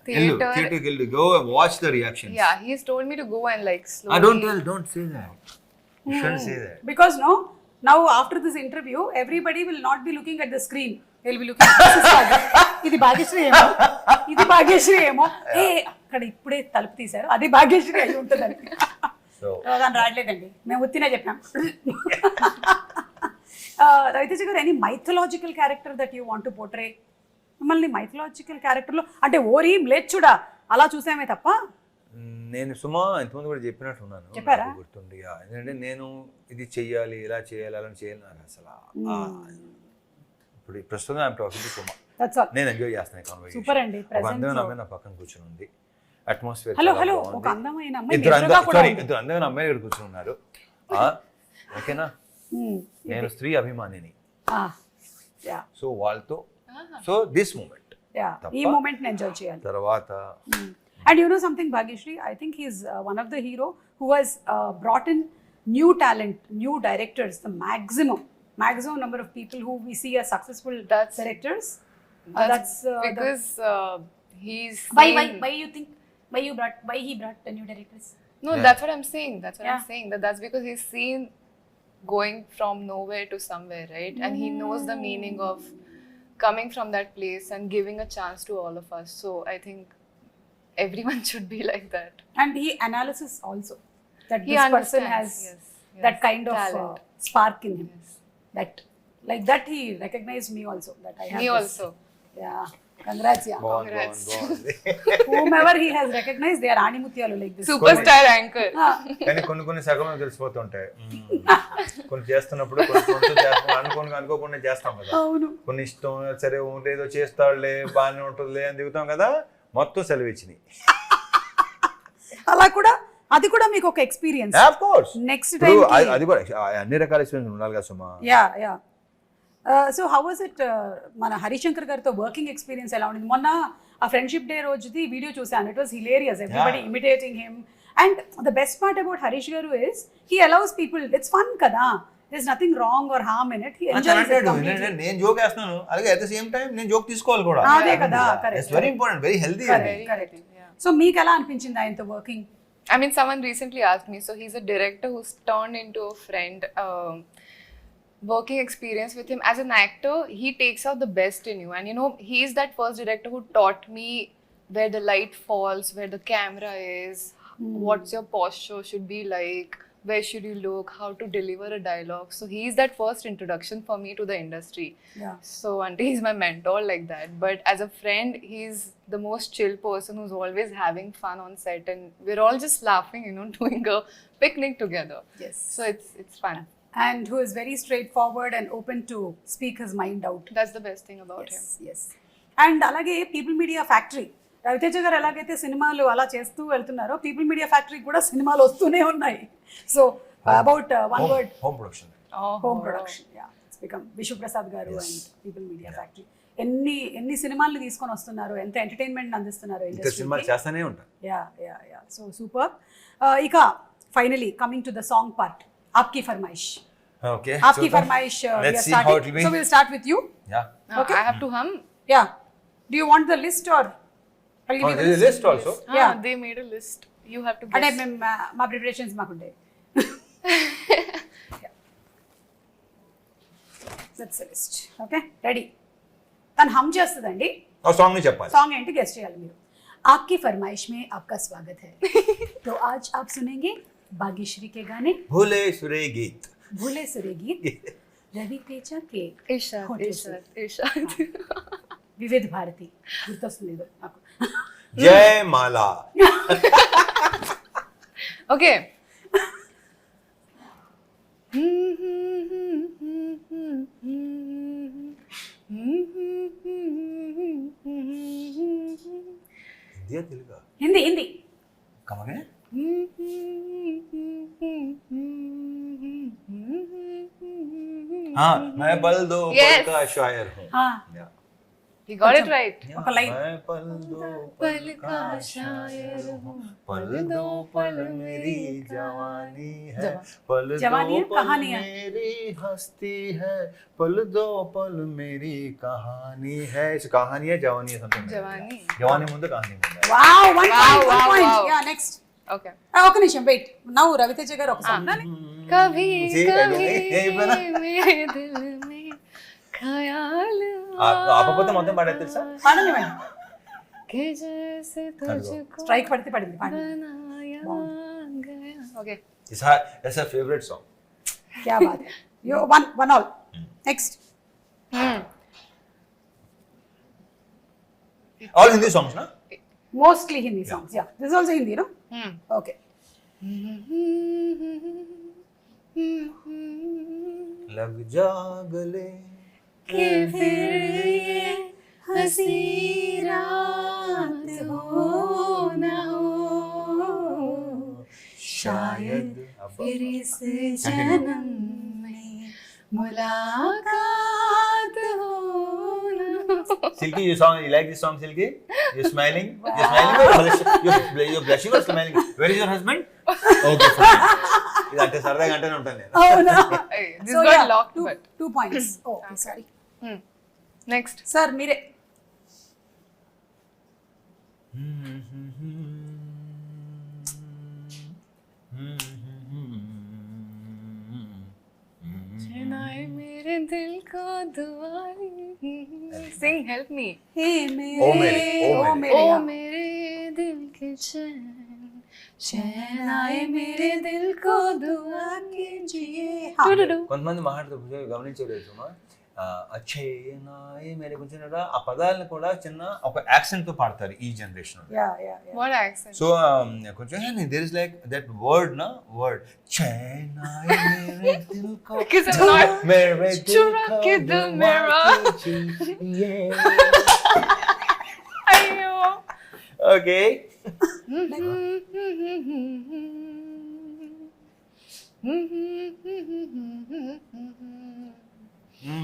theater.
థియేటర్కి go watch the reactions.
Yeah, he's told me to go and like slowly.
Don't say that. You shouldn't say that.
Because now after this interview everybody will not be looking at the screen, they'll be looking at this is Sagar. ఇది భాగ్యశ్రీ ఏమో ఏ అక్కడ ఇప్పుడే తలుపు తీశారు అది భాగ్యశ్రీ అయి ఉంటుందని.
So
దాని రావట్లేదండి, మేము ఉత్తినే చెప్పాం. రవితేజ గారు any mythological character that you want to portray? మిమ్మల్ని మైథలాజికల్ క్యారెక్టర్లో అంటే ఓరి మ్లేచ్చుడా అలా చూసామే తప్ప.
నేను సుమా ఇంతకుముందు కూడా చెప్పినట్టున్నాను,
చెప్పారా?
నాకు గుర్తుంది. ఎందుకంటే నేను ఇది చెయ్యాలి, ఇలా చేయాలి, అలా చేయాలి నాకు అసలు ఇప్పుడు ప్రస్తుతం I'm talking to Suma.
That's all.
నేను ఎంజాయ్ చేస్తాను కాన్వర్సేషన్.
సూపర్ అండి.
ఒక అందమైన అమ్మాయి నా పక్కన కూర్చుని ఉంది, అట్మాస్ఫియర్
హలో ఒక అందమైన అమ్మాయి
ఇద్దరు
ఎదురుగా కూడా ఉంది.
ఇద్దరు అందమైన అమ్మాయి ఇక్కడ కూర్చుని ఉన్నారు. ఓకేనా, నేను స్త్రీ అభిమానిని.
యా
సో వాళ్ళతో సో దిస్ మూమెంట్
యా ఈ మూమెంట్ ని ఎంజాయ్ చేయాలి.
తర్వాత
And you know something, Bhagyashree, I think he's one of the hero who has brought in new talent, new directors, the maximum number of people who we see as successful directors.
That's because he's
why you think why he brought the new directors?
No,
Yeah.
that's what I'm saying. I'm
Yeah.
saying that's because he's seen going from nowhere to somewhere, right? And he knows the meaning of coming from that place and giving a chance to all of us. So I think everyone should be like that.
And he analysis also that
He
this person has
understands, yes,
that kind of
talent.
spark in him.
Yes.
That like that he recognized me also, that I have
Me
this.
also.
Yeah, congrats. Yeah,
Congrats.
బాగుంది.
whomever he has recognized, they are animutyalu like this.
Superstar anchor.
కానీ కొన్ని సగం తెలిసిపోతుంటాయి. కొన్ని చేస్తున్నప్పుడు అనుకోకుండా చేస్తాం కదా,
అవును.
కొన్ని ఇష్టం సరే ఏదో చేస్తాడులే బాగానే ఉంటుందిలే అని దిగుతాం కదా, మొత్తం సెలవు ఇచ్చినాయి.
అలా కూడా అది కూడా మీకు ఒక experience.
Of course
next time
అది కూడా అన్ని రకాల ఎక్స్పీరియన్స్ ఉండాలి కదా సుమా.
Yeah so how was it మన హరిశంకర్ గారితో వర్కింగ్ ఎక్స్పీరియన్స్ ఎలా ఉండింది? మొన్న ఆ ఫ్రెండ్షిప్ డే రోజుది వీడియో చూసాను. It was hilarious, everybody imitating him. And the best part about Harish garu is he allows people, it's fun కదా, there's nothing wrong or harm in it. He enjoys it completely.
నేను joke వేస్తున్నాను, అలాగే at the same time నేను joke తీసుకోవాలి కూడా.
అదే కదా, correct.
It's very important, very healthy.
Correct. So మీకు ఎలా అనిపించింది ఆయనతో working?
I mean, someone recently asked me. So he's a director who's turned into a friend. Working experience with him as an actor, he takes out the best in you. And you know, he's that first director who taught me where the light falls, where the camera is, what's your posture should be like, where should you look, how to deliver a dialogue. So he's that first introduction for me to the industry.
Yeah.
So auntie, he's my mentor like that. But as a friend, he's the most chill person who's always having fun on set, and we're all just laughing, you know, doing a picnic together.
Yes.
So it's fun.
And who is very straightforward and open to speak his mind out.
That's the best thing about him.
Yes. And అలాగే people media factory, Raviteja గారు ఎలాగైతే సినిమాలు అలా చేస్తూ వెళ్తున్నారో people media factory కూడా సినిమాలు వస్తూనే ఉన్నాయి. So about one word,
home production.
Home production, yeah it's become Vishwaprasad గారు అండ్ పీపుల్ మీడియా ఫ్యాక్టరీ ఎన్ని సినిమాలు తీసుకొని వస్తున్నారు, ఎంత ఎంటర్టైన్మెంట్ అందిస్తున్నారు
ఇంకా సినిమాలు చేస్తానే ఉంటాను.
Yeah so super. ఇక finally coming to the song part, ఆప్కి ఫర్మాయిష్.
Okay.
Aapki farmaish, we are
let's see how it
starting.
will be.
So we'll start with you.
Yeah.
Okay.
I have to hum.
Yeah. Do you want the list or? I'll give you the
There is a list also.
Yeah.
They made a list. You have to
అంటే
guess.
మేము మా preparations మాకుండే. That's the list. Okay. Ready. తను హమ్ చేస్తుందండి.
ఆ song ని చెప్పాలి.
Song ఏంటి guest చేయాలి మీరు. आपकी फरमाइश में आपका स्वागत है. तो आज आप सुनेंगे भाग्यश्री के गाने
भूले सुरे गीत.
भूले सुरे गीत रवि तेजा के
Ishad,
Hotel
Ishad, Ishad.
వివిధ భారతి గుర్తొస్తుంది నాకు.
జయ మాలా.
Okay.
Hindi తెలుగా?
Hindi Hindi.
Come again? हाँ, मैं बल दो
Yes.
पल का शायर हूँ.
हाँ.
Yeah.
He got it right.
ఒక లైన్.
मैं पल दो पल का शायर हूँ, पल दो पल मेरी जवानी है, पल
जवानी
दो
है,
पल
कहानी है.
मेरी हस्ती है, पल दो पल मेरी कहानी है. इस कहानी है जवानी है something.
Jawani.
जवानी ముందు కహానీ ముందు.
Wow, one point,
wow,
one point.
wow.
Yeah, next.
Okay.
ఒక నిమిషం వెయిట్. నౌ రవితేజ గారు ఒక సాంగ్.
कभी
जी,
कभी
यही बना.
मेरे दिल में ख्याल
ఆపకపోతే మొత్తం పాడేది తెలుసా?
పాడనివ్వండి.
कि जैसे तुझको
స్ట్రైక్ పడితే పడింది, పాడండి.
बनाया गया. Okay.
It's her favorite song.
क्या बात है. You one all. Next.
All Hindi songs na?
Mostly Hindi songs. Yeah. This is also Hindi, no? Okay.
लग जा गले
कि फिर ये हंसी रात हो न हो, शायद फिर इस जन्म में मुलाकात हो न हो.
Silky, you like this song, Silky? You're smiling? You're smiling or you're blushing or smiling? Where is your husband? Okay, fine. ఇదంటే సరదాగా అంటేనే ఉంటాను నేను.
అవునా?
Hey, this
So,
got
yeah,
locked,
two-
but
2 points. Oh, okay, sorry.
next.
Sir, మీరే.
चुनाए मेरे दिल को दुआरी. Sing, help me.
Hey,
ओ
मेरे.
मेरे, ओ
ओ
मेरे.
मेरे.
ओ
yeah.
मेरे दिल के चैन, चैन आए मेरे दिल को दुआ कीजिए.
हाँ.
కొంతమంది మాట్లాడుతూ గమనించలేదు సుమా, అచ్చే నాయే మేరే కొంచెం ఆ పదాలను కూడా చిన్న ఒక యాక్సెంట్ తో పాడతారు ఈ generation.
Yeah, yeah, yeah.
What accent?
So కొంచెం there is like that word నా వర్డ్ చైనాయే మేరే దిల్ కో
Because I'm not.
మేరే దిల్
चुरा
కో
के दिल मेरा. अयो.
ఓకే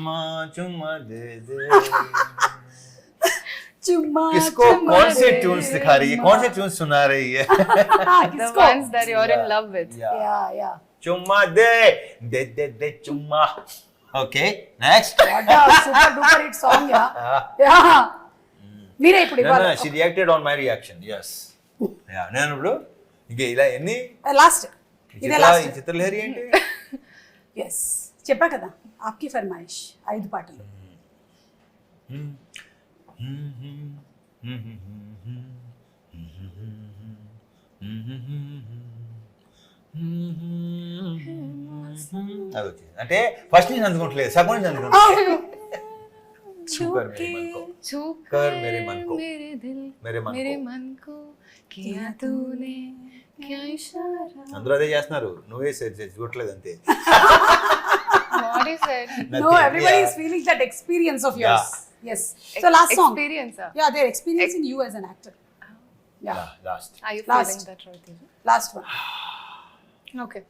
माँ चुम्मा दे दे.
चुम्मा
किसको
चुम्मा
कौन से
दे
ट्यून्स दिखा रही है, कौन से ट्यून्स सुना रही है?
The
किसको?
ones that you're in love with.
Yeah, yeah.
चुम्मा दे दे दे दे चुम्मा. Okay next.
What a super duper hit song, yeah. Yeah. మీరే ఇప్పుడు ఇవ్వాలి.
She reacted on my reaction. yes yeah నేను ఇప్పుడు ఇంక ఇలా ఎన్ని
లాస్ట్. ఇదే
ఈ
లాస్ట్.
చిత్రలహరి ఏంటి?
yes చెప్పా కదా, ఆప్కి ఫర్మాయిష్ 5 పాటలు.
అది వచ్చింది అంటే ఫస్ట్ నుంచి అందుకోవట్లేదు, సగం నుంచి అందుకుంటలేదు. छूकर मेरे मन को,
छूकर
मेरे मन को,
मेरे दिल,
मेरे मन
मेरे
को.
मन को किया तूने क्या इशारा.
అందరూ అదే చేస్తున్నారు, నువ్వే చూడట్లేదు అంతే.
What is it?
No, everybody is feeling that experience of yours. Yes. So last song.
Experience.
Yeah, they're experiencing you as an actor. Yeah.
Last.
Are you
Last.
feeling that right? Teja?
Last one.
Okay.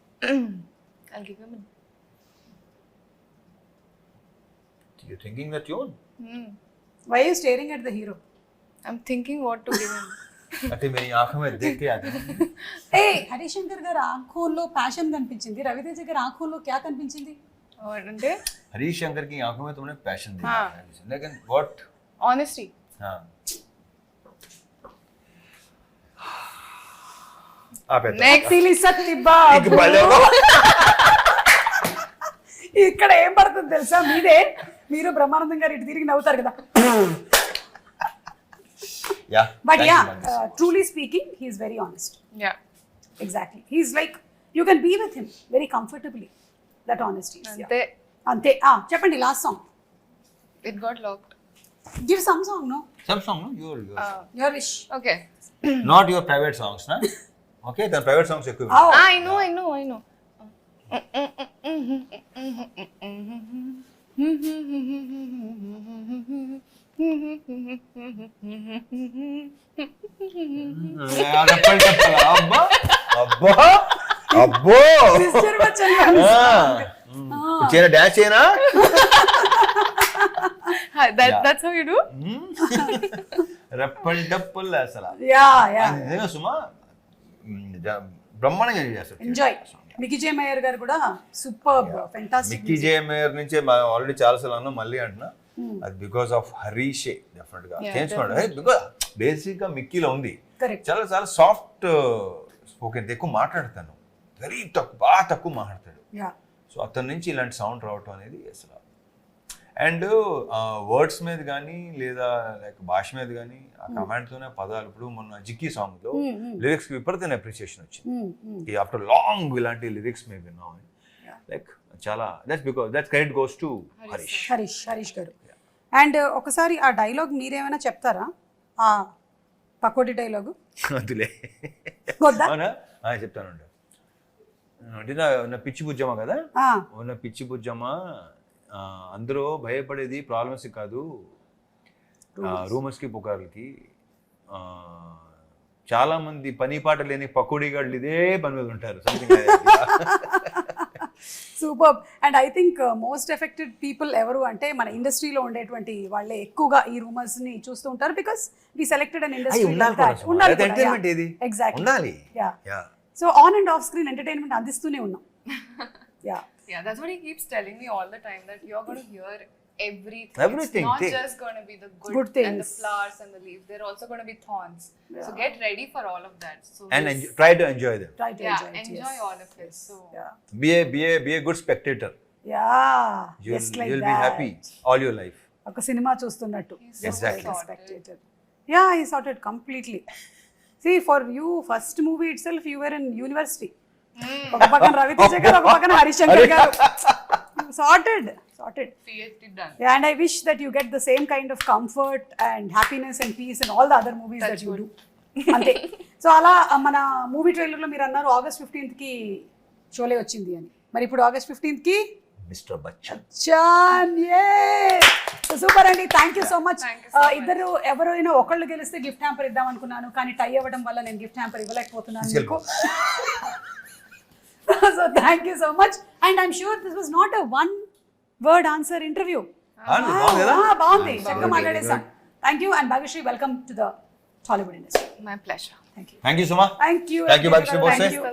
I'll give him a.
You thinking the tune?
Why are you staring at the hero?
I'm thinking what to give him.
అంటే मेरी आंखों में देख के आता है.
Hey, Harishankar గారు ఆంఖోల్లో passion కనిపించింది, రవితేజ గారు ఆంఖోల్లో క్యా కనిపించింది?
అంటే
हरीश शंकर की आंखों में तुमने पैशन देखा
हाँ.
है, लेकिन व्हाट?
honesty.
हाँ आप
Next.
సిలి సత్తి బాబు. ఇక్కడ ఏం పడుతుంది తెలుసా, మీదే మీరు బ్రహ్మానందం గారు ఇటు తిరిగి నవ్వుతారు కదా.
या
But yeah, truly speaking, he is very honest.
Yeah.
Exactly. He's like, you can be with him very comfortably. That honesty is. Yeah.
Ante,
అంతే. చెప్పండి last song.
it got locked.
Give some song. No,
सब song no your
your wish.
Okay.
not your private songs na. Okay, the private songs ఎక్కువ.
I know.
అబ్బా అబ్బా అబ్బో
sister వచ్చాను.
చేయనా dance చేయనా?
That's how you do?
రెప్పల్ డప్పుల్ అసలు
yeah yeah
అది నిజంగా సుమా బ్రహ్మాండంగా చేస్తారు.
ఎంజాయ్. మికీ జే మేయర్ గారు కూడా సూపర్ ఫెంటాస్టిక్.
మిక్కీ జే మేయర్ నుంచే ఆల్రెడీ చాలాసార్లు అన్నా, మళ్ళీ అంటున్నా, అది బికాస్ ఆఫ్ హరీషే డెఫినెట్ గా చేయించుకోండి. బికాస్ బేసిక్ గా మిక్కీలో ఉంది,
కరెక్ట్.
చాలా చాలా సాఫ్ట్ స్పోకెన్, ఎక్కువ మాట్లాడతాను, వెరీ తక్కువ, బాగా తక్కువ మాట్లాడతాడు.
యా
సో అతని నుంచి ఇలాంటి సౌండ్ రావటం అనేది అసలు. అండ్ వర్డ్స్ మీద కానీ లేదా లైక్ భాష మీద కానీ ఆ కమాండ్తోనే పదాలు. ఇప్పుడు మొన్న జిక్కీ సాంగ్ లో లిరిక్స్ కి విపరీతమైన అప్రిసియేషన్ వచ్చింది. ఆఫ్టర్ లాంగ్ ఇలాంటి లిరిక్స్ మేము విన్నాం. లైక్ చాలా that's credit goes to Harish గారు.
అండ్ ఒకసారి ఆ డైలాగ్ మీరేమైనా చెప్తారా, ఆ పకోడీ డైలాగు?
వద్దులే,
వద్దా?
అవునా, చెప్తానండి. అంటే నా పిచ్చి బుజ్జమ్మ కదా, ఉన్న పిచ్చి బుజ్జమ్మ, అందరూ భయపడేది ప్రాబ్లమ్స్ కాదు, రూమర్స్కి పుకార్లకి. చాలా మంది పని పాట లేని పకోడీగాళ్ళు ఇదే పని మీద ఉంటారు.
Super. And I think most affected people ఎవరు అంటే మన ఇండస్ట్రీలో ఉండేటువంటి వాళ్ళే ఎక్కువగా ఈ రూమర్స్ ని చూస్తూ ఉంటారు. Because we selected an industry.
ఉండాలి.
So on and off screen entertainment అందిస్తూనే ఉన్నాం.
Yeah, that's what he keeps telling me all the time, that you're going to hear everything.
Everything.
It's not just going to be the good
things
and the flowers and the leaves. They're also going to be thorns. So get ready for all of that. So
And try to enjoy them.
Try to
enjoy all of it. So
Be a good spectator.
Just like
You'll
that.
be happy all your life.
ఒక cinema చూస్తున్నట్టు.
Exactly.
Spectator. Yeah, he sorted completely. See, for you, first movie itself, you were in university. ఒక పక్కన రవితేజ గారు, ఒక పక్కన హరిశంకర్ గారు. Sorted.
PhD done.
Yeah, and I wish that you get the same kind of comfort and happiness and peace in all the other movies that you do. అంతే. So అలా మన movie ట్రైలర్లో మీరు అన్నారు August 15th కి షోలే వచ్చింది అని. మరి ఇప్పుడు August 15th కి
మిస్టర్ బచ్చన్.
సూపర్ అండి. Thank you so much.
Thank you so much.
ఇద్దరు ఎవరైనా ఒకళ్ళు గెలిస్తే గిఫ్ట్ హ్యాంపర్ ఇద్దాం అనుకున్నాను, కానీ టై అవ్వడం వల్ల నేను గిఫ్ట్ హ్యాంపర్ ఇవ్వలేకపోతున్నాను మీకు. So thank you so much, and I'm sure this was not a one word answer interview. బాగుంది, చక్కగా మాట్లాడేసాం. Thank you, and Bhagyashree, welcome to the Tollywood industry.
My pleasure.
Thank you.
Thank you, Suma.
Thank you,
Bhagyashree Bose.
Thank you.